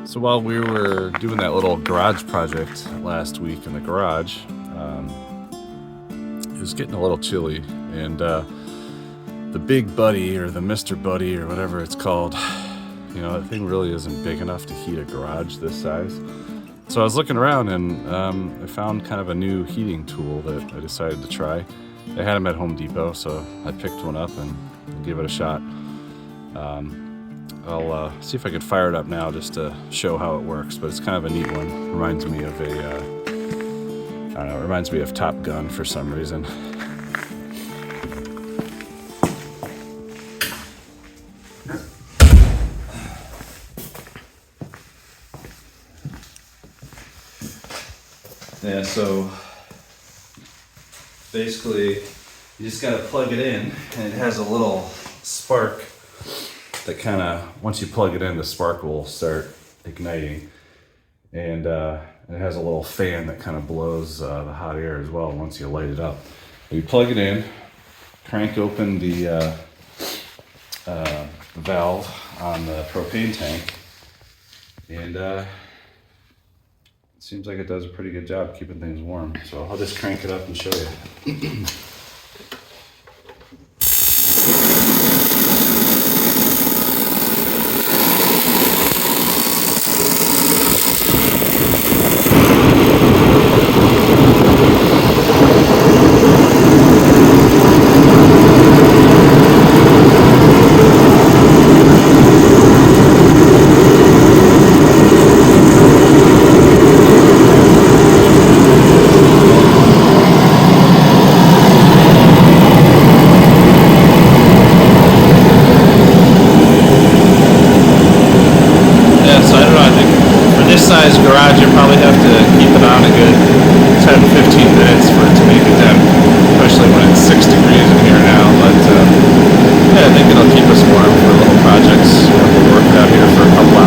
So while we were doing that little garage project last week in the garage, it was getting a little chilly, and the Big Buddy or the Mr. Buddy or whatever it's called, you know, that thing really isn't big enough to heat a garage this size. So I was looking around and I found kind of a new heating tool that I decided to try. They had them at Home Depot, so I picked one up and gave it a shot. I'll see if I could fire it up now just to show how it works, but it's kind of a neat one. Reminds me of a, I don't know, it reminds me of Top Gun for some reason. Yeah, so basically you just gotta plug it in, and it has a little spark that kind of, once you plug it in, the spark will start igniting, and it has a little fan that kind of blows the hot air as well once you light it up. You plug it in, crank open the valve on the propane tank, and it seems like it does a pretty good job keeping things warm. So I'll just crank it up and show you. Size garage, you probably have to keep it on a good 10-15 minutes for it to make a dent, especially when it's 6 degrees in here now. But yeah, I think it'll keep us warm for little projects. We're working out here for a couple